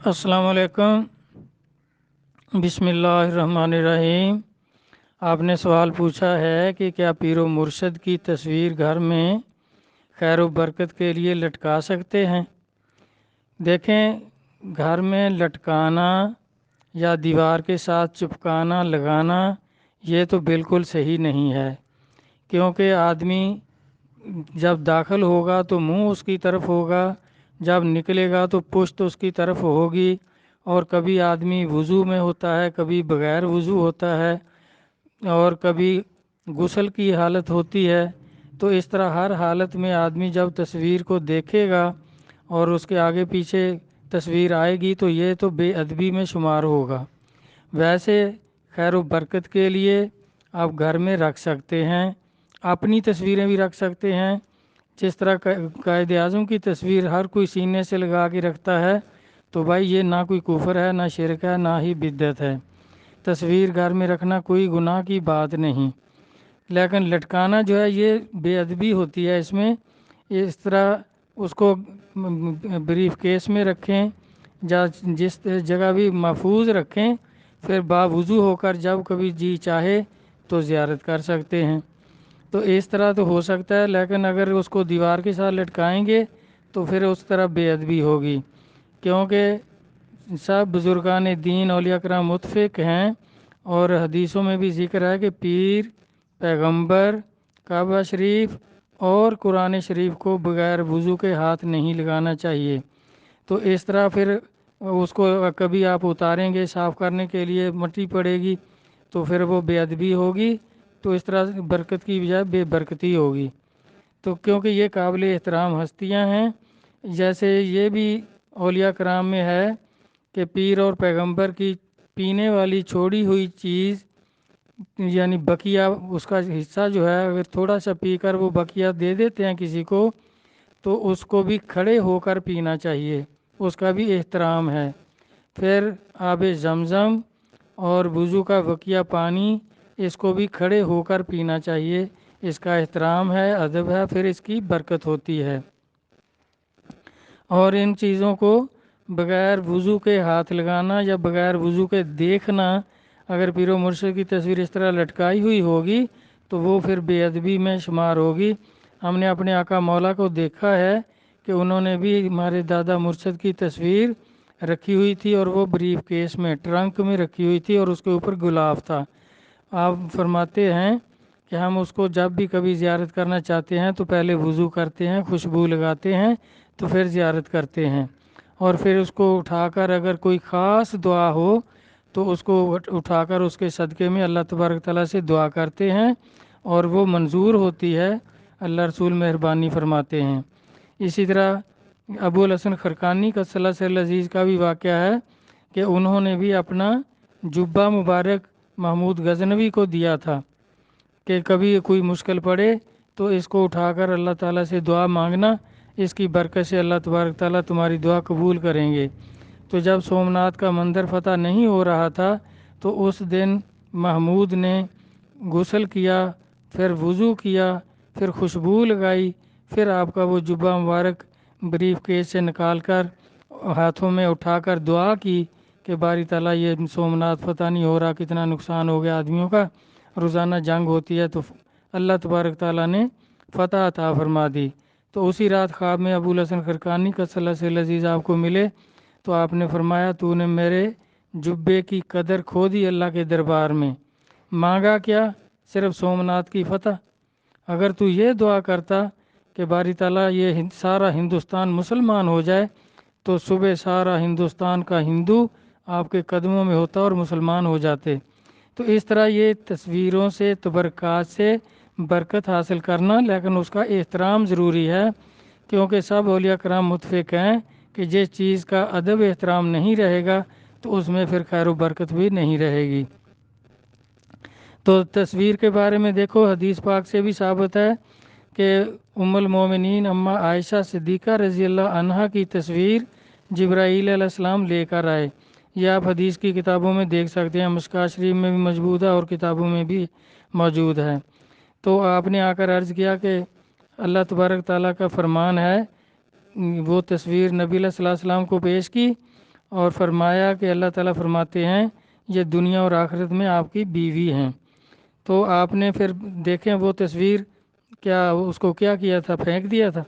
السلام علیکم۔ بسم اللہ الرحمن الرحیم۔ آپ نے سوال پوچھا ہے کہ کیا پیر و مرشد کی تصویر گھر میں خیر و برکت کے لیے لٹکا سکتے ہیں؟ دیکھیں، گھر میں لٹکانا یا دیوار کے ساتھ چپکانا لگانا یہ تو بالکل صحیح نہیں ہے، کیونکہ آدمی جب داخل ہوگا تو منہ اس کی طرف ہوگا، جب نکلے گا تو پشت اس کی طرف ہوگی، اور کبھی آدمی وضو میں ہوتا ہے، کبھی بغیر وضو ہوتا ہے، اور کبھی غسل کی حالت ہوتی ہے۔ تو اس طرح ہر حالت میں آدمی جب تصویر کو دیکھے گا اور اس کے آگے پیچھے تصویر آئے گی تو یہ تو بے ادبی میں شمار ہوگا۔ ویسے خیر و برکت کے لیے آپ گھر میں رکھ سکتے ہیں، اپنی تصویریں بھی رکھ سکتے ہیں۔ جس طرح قائد اعظم کی تصویر ہر کوئی سینے سے لگا کے رکھتا ہے، تو بھائی یہ نہ کوئی کفر ہے، نہ شرک ہے، نہ ہی بدعت ہے۔ تصویر گھر میں رکھنا کوئی گناہ کی بات نہیں، لیکن لٹکانا جو ہے یہ بے ادبی ہوتی ہے۔ اس میں اس طرح اس کو بریف کیس میں رکھیں، جس جگہ بھی محفوظ رکھیں، پھر باوضو ہو کر جب کبھی جی چاہے تو زیارت کر سکتے ہیں۔ تو اس طرح تو ہو سکتا ہے، لیکن اگر اس کو دیوار کے ساتھ لٹکائیں گے تو پھر اس طرح بے ادبی ہوگی، کیونکہ سب بزرگان دین اولیاء کرام متفق ہیں، اور حدیثوں میں بھی ذکر ہے کہ پیر، پیغمبر، کعبہ شریف اور قرآن شریف کو بغیر وضو کے ہاتھ نہیں لگانا چاہیے۔ تو اس طرح پھر اس کو کبھی آپ اتاریں گے صاف کرنے کے لیے، مٹی پڑے گی تو پھر وہ بے ادبی ہوگی، تو اس طرح برکت کی بجائے بے برکتی ہوگی۔ تو کیونکہ یہ قابل احترام ہستیاں ہیں، جیسے یہ بھی اولیاء کرام میں ہے کہ پیر اور پیغمبر کی پینے والی چھوڑی ہوئی چیز، یعنی بقیہ اس کا حصہ جو ہے، اگر تھوڑا سا پی کر وہ بقیہ دے دیتے ہیں کسی کو، تو اس کو بھی کھڑے ہو کر پینا چاہیے، اس کا بھی احترام ہے۔ پھر آب زمزم اور وضو کا بقیہ پانی، اس کو بھی کھڑے ہو کر پینا چاہیے، اس کا احترام ہے، ادب ہے، پھر اس کی برکت ہوتی ہے۔ اور ان چیزوں کو بغیر وضو کے ہاتھ لگانا یا بغیر وضو کے دیکھنا، اگر پیر و مرشد کی تصویر اس طرح لٹکائی ہوئی ہوگی تو وہ پھر بے ادبی میں شمار ہوگی۔ ہم نے اپنے آقا مولا کو دیکھا ہے کہ انہوں نے بھی ہمارے دادا مرشد کی تصویر رکھی ہوئی تھی، اور وہ بریف کیس میں ٹرنک میں رکھی ہوئی تھی، اور اس کے اوپر گلاب تھا۔ آپ فرماتے ہیں کہ ہم اس کو جب بھی کبھی زیارت کرنا چاہتے ہیں تو پہلے وضو کرتے ہیں، خوشبو لگاتے ہیں، تو پھر زیارت کرتے ہیں، اور پھر اس کو اٹھا کر اگر کوئی خاص دعا ہو تو اس کو اٹھا کر اس کے صدقے میں اللہ تبارک تعالیٰ سے دعا کرتے ہیں، اور وہ منظور ہوتی ہے، اللہ رسول مہربانی فرماتے ہیں۔ اسی طرح ابو الحسن خرقانی کا صلی اللہ علیہ عزیز کا بھی واقعہ ہے کہ انہوں نے بھی اپنا جبہ مبارک محمود غزنوی کو دیا تھا کہ کبھی کوئی مشکل پڑے تو اس کو اٹھا کر اللہ تعالیٰ سے دعا مانگنا، اس کی برکت سے اللہ تبارک تعالیٰ تمہاری دعا قبول کریں گے۔ تو جب سومناتھ کا مندر فتح نہیں ہو رہا تھا تو اس دن محمود نے غسل کیا، پھر وضو کیا، پھر خوشبو لگائی، پھر آپ کا وہ جبہ مبارک بریف کیس سے نکال کر ہاتھوں میں اٹھا کر دعا کی کہ باری تعالیٰ یہ سومناتھ فتح نہیں ہو رہا، کتنا نقصان ہو گیا آدمیوں کا، روزانہ جنگ ہوتی ہے، تو اللہ تبارک تعالیٰ نے فتح عطا فرما دی۔ تو اسی رات خواب میں ابو الحسن خرقانی کا صلی اللہ علیہ عزیز آپ کو ملے تو آپ نے فرمایا تو نے میرے جبے کی قدر کھو دی اللہ کے دربار میں، مانگا کیا؟ صرف سومناتھ کی فتح۔ اگر تو یہ دعا کرتا کہ باری تعالیٰ یہ سارا ہندوستان مسلمان ہو جائے، تو صبح سارا ہندوستان کا ہندو آپ کے قدموں میں ہوتا اور مسلمان ہو جاتے۔ تو اس طرح یہ تصویروں سے تبرکات سے برکت حاصل کرنا، لیکن اس کا احترام ضروری ہے، کیونکہ سب اولیاء کرام متفق ہیں کہ جس چیز کا ادب احترام نہیں رہے گا تو اس میں پھر خیر و برکت بھی نہیں رہے گی۔ تو تصویر کے بارے میں دیکھو، حدیث پاک سے بھی ثابت ہے کہ ام المومنین اماں عائشہ صدیقہ رضی اللہ عنہا کی تصویر جبرائیل علیہ السلام لے کر آئے۔ یہ آپ حدیث کی کتابوں میں دیکھ سکتے ہیں، مشکوٰۃ شریف میں بھی موجود ہے اور کتابوں میں بھی موجود ہے۔ تو آپ نے آ کر عرض کیا کہ اللہ تبارک تعالیٰ کا فرمان ہے، وہ تصویر نبی علیہ السلام کو پیش کی، اور فرمایا کہ اللہ تعالیٰ فرماتے ہیں یہ دنیا اور آخرت میں آپ کی بیوی ہیں۔ تو آپ نے پھر دیکھیں وہ تصویر کیا اس کو کیا کیا تھا، پھینک دیا تھا؟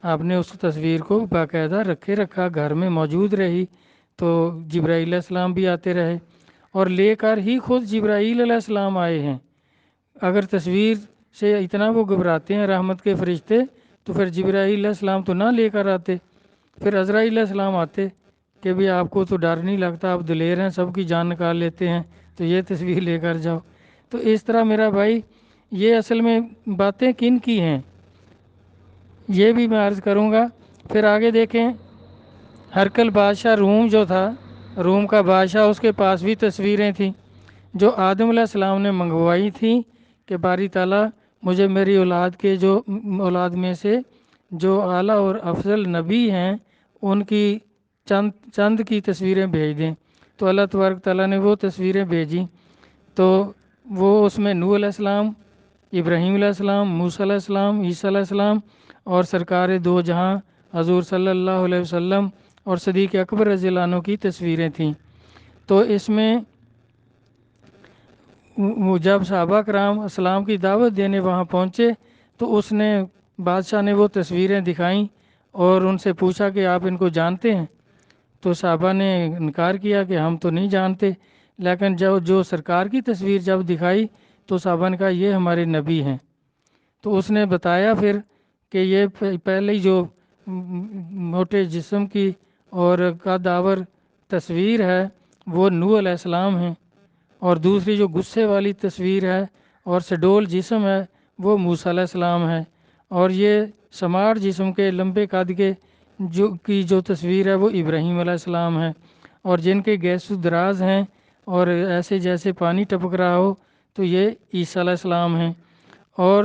آپ نے اس تصویر کو باقاعدہ رکھا، گھر میں موجود رہی، تو جبرائیل علیہ السلام بھی آتے رہے اور لے کر ہی خود جبرائیل علیہ السلام آئے ہیں۔ اگر تصویر سے اتنا وہ گھبراتے ہیں رحمت کے فرشتے، تو پھر جبرائیل علیہ السلام تو نہ لے کر آتے، پھر عزرائیل علیہ السلام آتے کہ بھی آپ کو تو ڈر نہیں لگتا، آپ دلیر ہیں، سب کی جان نکال لیتے ہیں، تو یہ تصویر لے کر جاؤ۔ تو اس طرح میرا بھائی یہ اصل میں باتیں کن کی ہیں یہ بھی میں عرض کروں گا۔ پھر آگے دیکھیں، ہرکل بادشاہ روم جو تھا، روم کا بادشاہ، اس کے پاس بھی تصویریں تھیں جو آدم علیہ السلام نے منگوائی تھیں کہ باری تعالیٰ مجھے میری اولاد میں سے جو اعلیٰ اور افضل نبی ہیں ان کی چند کی تصویریں بھیج دیں۔ تو اللہ تبارک تعالیٰ نے وہ تصویریں بھیجیں، تو وہ اس میں نوح علیہ السلام، ابراہیم علیہ السلام، موسیٰ علیہ السلام، عیسیٰ علیہ السلام اور سرکار دو جہاں حضور صلی اللہ علیہ وسلم اور صدیق اکبر رضی اللہ عنہ کی تصویریں تھیں۔ تو اس میں جب صحابہ کرام اسلام کی دعوت دینے وہاں پہنچے تو اس نے بادشاہ نے وہ تصویریں دکھائیں اور ان سے پوچھا کہ آپ ان کو جانتے ہیں؟ تو صحابہ نے انکار کیا کہ ہم تو نہیں جانتے، لیکن جو سرکار کی تصویر جب دکھائی تو صحابہ نے کہا یہ ہمارے نبی ہیں۔ تو اس نے بتایا پھر کہ یہ پہلے جو موٹے جسم کی اور قدآور تصویر ہے وہ نوح علیہ السلام ہیں، اور دوسری جو غصے والی تصویر ہے اور سڈول جسم ہے وہ موسیٰ علیہ السلام ہے، اور یہ سماٹ جسم کے لمبے قد کے جو تصویر ہے وہ ابراہیم علیہ السلام ہے، اور جن کے گیسو دراز ہیں اور ایسے جیسے پانی ٹپک رہا ہو تو یہ عیسیٰ علیہ السلام ہیں، اور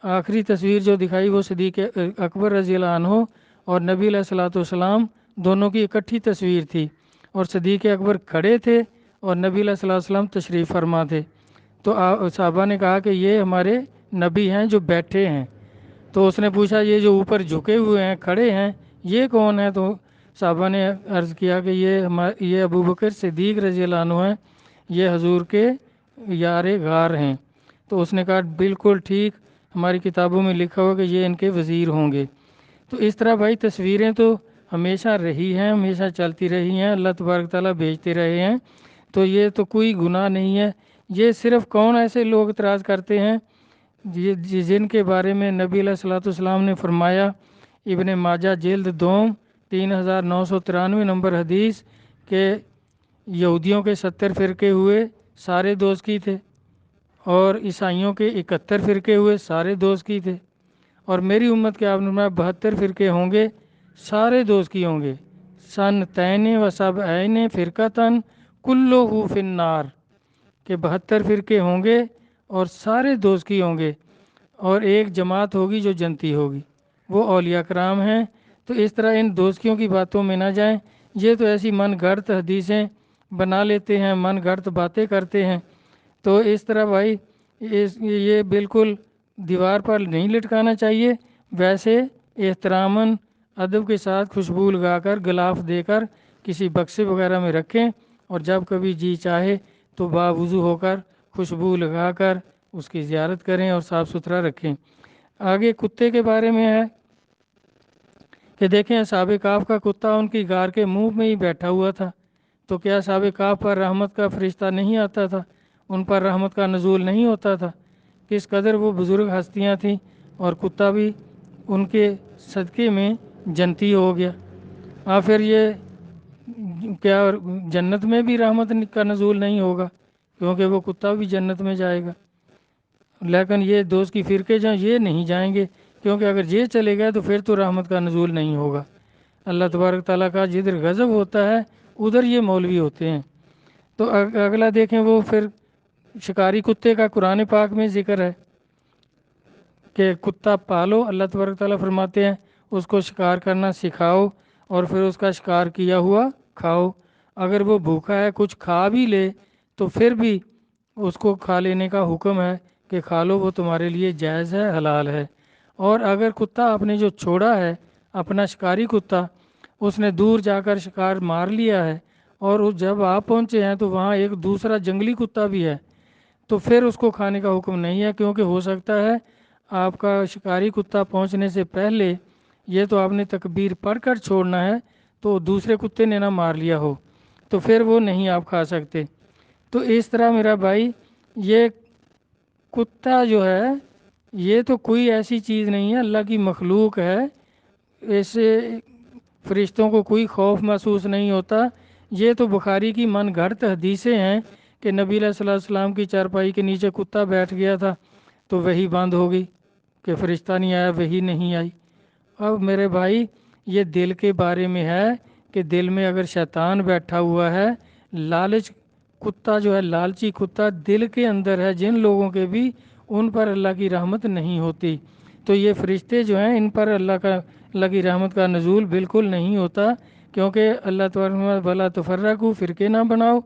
آخری تصویر جو دکھائی وہ صدیق اکبر رضی اللہ عنہ اور نبی علیہ الصلوۃ والسلام دونوں کی اکٹھی تصویر تھی، اور صدیق اکبر کھڑے تھے اور نبی علیہ الصلوۃ والسلام تشریف فرما تھے۔ تو صحابہ نے کہا کہ یہ ہمارے نبی ہیں جو بیٹھے ہیں۔ تو اس نے پوچھا یہ جو اوپر جھکے ہوئے ہیں، کھڑے ہیں، یہ کون ہے؟ تو صحابہ نے عرض کیا کہ یہ ابوبکر صدیق رضی اللہ عنہ ہیں، یہ حضور کے یار غار ہیں۔ تو اس نے کہا بالکل ٹھیک، ہماری کتابوں میں لکھا ہوا کہ یہ ان کے وزیر ہوں گے۔ تو اس طرح بھائی تصویریں تو ہمیشہ رہی ہیں، ہمیشہ چلتی رہی ہیں، اللہ تبارک تعالیٰ بھیجتے رہے ہیں، تو یہ تو کوئی گناہ نہیں ہے۔ یہ صرف کون ایسے لوگ اعتراض کرتے ہیں جن کے بارے میں نبی علیہ الصلوۃ والسلام نے فرمایا، ابن ماجہ جلد دوم 3993 نمبر حدیث، کہ یہودیوں کے 70 فرقے ہوئے، سارے دوزکی تھے، اور عیسائیوں کے 71 فرقے ہوئے، سارے دوزکی تھے، اور میری امت کے آپ نے 72 فرقے ہوں گے، سارے دوزکی ہوں گے۔ سن تین و سب عین فرقتاً کلہ فی النار، کہ 72 فرقے ہوں گے اور سارے دوزکی ہوں گے، اور ایک جماعت ہوگی جو جنتی ہوگی، وہ اولیاء کرام ہیں۔ تو اس طرح ان دوزکیوں کی باتوں میں نہ جائیں، یہ تو ایسی من گھڑت حدیثیں بنا لیتے ہیں، من گھڑت باتیں کرتے ہیں۔ تو اس طرح بھائی یہ بالکل دیوار پر نہیں لٹکانا چاہیے، ویسے احتراماً ادب کے ساتھ خوشبو لگا کر غلاف دے کر کسی بکسے وغیرہ میں رکھیں، اور جب کبھی جی چاہے تو باوضو ہو کر خوشبو لگا کر اس کی زیارت کریں اور صاف ستھرا رکھیں۔ آگے کتے کے بارے میں ہے کہ دیکھیں اصحاب کہف کا کتا ان کی غار کے منہ میں ہی بیٹھا ہوا تھا، تو کیا اصحاب کہف پر رحمت کا فرشتہ نہیں آتا تھا، ان پر رحمت کا نزول نہیں ہوتا تھا؟ کس قدر وہ بزرگ ہستیاں تھیں، اور کتا بھی ان کے صدقے میں جنتی ہو گیا۔ پھر یہ کیا جنت میں بھی رحمت کا نزول نہیں ہوگا، کیونکہ وہ کتا بھی جنت میں جائے گا، لیکن یہ دوست کی فرقے جہاں یہ نہیں جائیں گے، کیونکہ اگر یہ چلے گئے تو پھر تو رحمت کا نزول نہیں ہوگا۔ اللہ تبارک تعالیٰ کا جدھر غضب ہوتا ہے ادھر یہ مولوی ہوتے ہیں۔ تو اگلا دیکھیں، وہ پھر شکاری کتے کا قرآن پاک میں ذکر ہے کہ کتا پالو، اللہ تبارک تعالیٰ فرماتے ہیں اس کو شکار کرنا سکھاؤ اور پھر اس کا شکار کیا ہوا کھاؤ، اگر وہ بھوکا ہے کچھ کھا بھی لے تو پھر بھی اس کو کھا لینے کا حکم ہے کہ کھا لو، وہ تمہارے لیے جائز ہے، حلال ہے۔ اور اگر کتا آپ نے جو چھوڑا ہے اپنا شکاری کتا، اس نے دور جا کر شکار مار لیا ہے، اور جب آپ پہنچے ہیں تو وہاں ایک دوسرا جنگلی کتا بھی ہے، تو پھر اس کو کھانے کا حکم نہیں ہے، کیونکہ ہو سکتا ہے آپ کا شکاری کتا پہنچنے سے پہلے یہ تو آپ نے تکبیر پڑھ کر چھوڑنا ہے، تو دوسرے کتے نے نہ مار لیا ہو، تو پھر وہ نہیں آپ کھا سکتے۔ تو اس طرح میرا بھائی یہ کتا جو ہے یہ تو کوئی ایسی چیز نہیں ہے، اللہ کی مخلوق ہے، ایسے فرشتوں کو کوئی خوف محسوس نہیں ہوتا۔ یہ تو بخاری کی من گھڑت حدیثیں ہیں کہ نبی علیہ الصلوۃ والسلام کی چارپائی کے نیچے کتا بیٹھ گیا تھا تو وہی بند ہو گئی کہ فرشتہ نہیں آیا، وہی نہیں آئی۔ اب میرے بھائی یہ دل کے بارے میں ہے کہ دل میں اگر شیطان بیٹھا ہوا ہے، لالچ کتا جو ہے، لالچی کتا دل کے اندر ہے جن لوگوں کے بھی، ان پر اللہ کی رحمت نہیں ہوتی۔ تو یہ فرشتے جو ہیں ان پر اللہ کی رحمت کا نزول بالکل نہیں ہوتا، کیونکہ اللہ تبارک بلا تفرقوا، فرقے نہ بناؤ،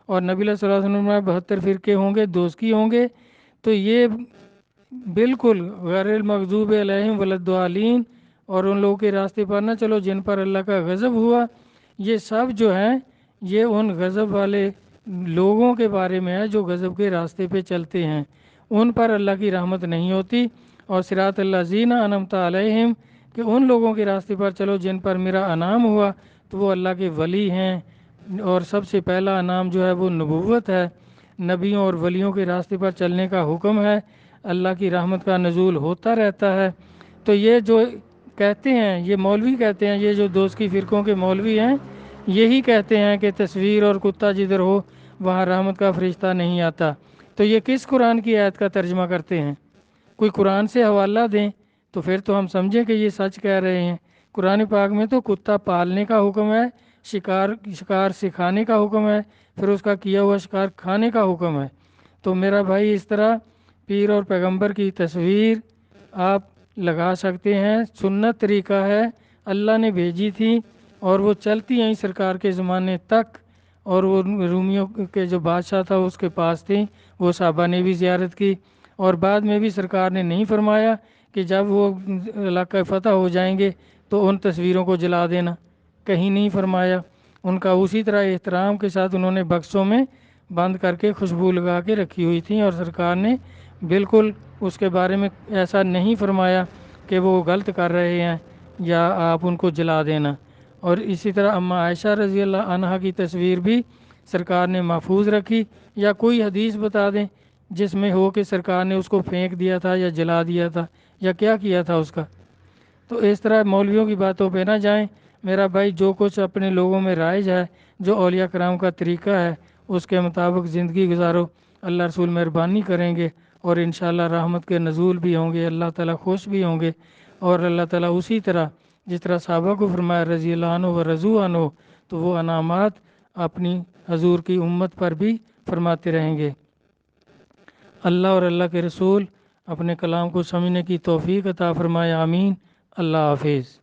اور نبی اللہ صلی اللہ علیہ وسلم 72 فرقے ہوں گے، دوزکی ہوں گے، تو یہ بالکل غیر المغضوب علیہم ولا الضالین، اور ان لوگوں کے راستے پر نہ چلو جن پر اللہ کا غضب ہوا۔ یہ سب جو ہیں یہ ان غضب والے لوگوں کے بارے میں ہے جو غضب کے راستے پہ چلتے ہیں، ان پر اللہ کی رحمت نہیں ہوتی۔ اور صراط الذین انعمت علیہم کہ ان لوگوں کے راستے پر چلو جن پر میرا انعام ہوا، تو وہ اللہ کے ولی ہیں، اور سب سے پہلا انعام جو ہے وہ نبوت ہے، نبیوں اور ولیوں کے راستے پر چلنے کا حکم ہے، اللہ کی رحمت کا نزول ہوتا رہتا ہے۔ تو یہ جو کہتے ہیں، یہ مولوی کہتے ہیں، یہ جو دوزکی فرقوں کے مولوی ہیں، یہی کہتے ہیں کہ تصویر اور کتا جدھر ہو وہاں رحمت کا فرشتہ نہیں آتا۔ تو یہ کس قرآن کی آیت کا ترجمہ کرتے ہیں؟ کوئی قرآن سے حوالہ دیں تو پھر تو ہم سمجھیں کہ یہ سچ کہہ رہے ہیں۔ قرآن پاک میں تو کتا پالنے کا حکم ہے، شکار سکھانے کا حکم ہے، پھر اس کا کیا ہوا شکار کھانے کا حکم ہے۔ تو میرا بھائی اس طرح پیر اور پیغمبر کی تصویر آپ لگا سکتے ہیں، سنت طریقہ ہے، اللہ نے بھیجی تھی اور وہ چلتی ہیں سرکار کے زمانے تک، اور وہ رومیوں کے جو بادشاہ تھا اس کے پاس تھی، وہ صحابہ نے بھی زیارت کی، اور بعد میں بھی سرکار نے نہیں فرمایا کہ جب وہ علاقہ فتح ہو جائیں گے تو ان تصویروں کو جلا دینا، کہیں نہیں فرمایا۔ ان کا اسی طرح احترام کے ساتھ انہوں نے بکسوں میں بند کر کے خوشبو لگا کے رکھی ہوئی تھیں، اور سرکار نے بالکل اس کے بارے میں ایسا نہیں فرمایا کہ وہ غلط کر رہے ہیں یا آپ ان کو جلا دینا۔ اور اسی طرح اماں عائشہ رضی اللہ عنہا کی تصویر بھی سرکار نے محفوظ رکھی، یا کوئی حدیث بتا دیں جس میں ہو کہ سرکار نے اس کو پھینک دیا تھا یا جلا دیا تھا یا کیا کیا تھا اس کا۔ تو اس طرح مولویوں کی باتوں پہ نہ جائیں میرا بھائی، جو کچھ اپنے لوگوں میں رائج ہے، جو اولیاء کرام کا طریقہ ہے، اس کے مطابق زندگی گزارو، اللہ رسول مہربانی کریں گے، اور انشاءاللہ رحمت کے نزول بھی ہوں گے، اللہ تعالیٰ خوش بھی ہوں گے، اور اللہ تعالیٰ اسی طرح جس طرح صحابہ کو فرمایا رضی اللہ عنہ و رضو عنہ، تو وہ انعامات اپنی حضور کی امت پر بھی فرماتے رہیں گے۔ اللہ اور اللہ کے رسول اپنے کلام کو سمجھنے کی توفیق عطا فرمائے، آمین۔ اللہ حافظ۔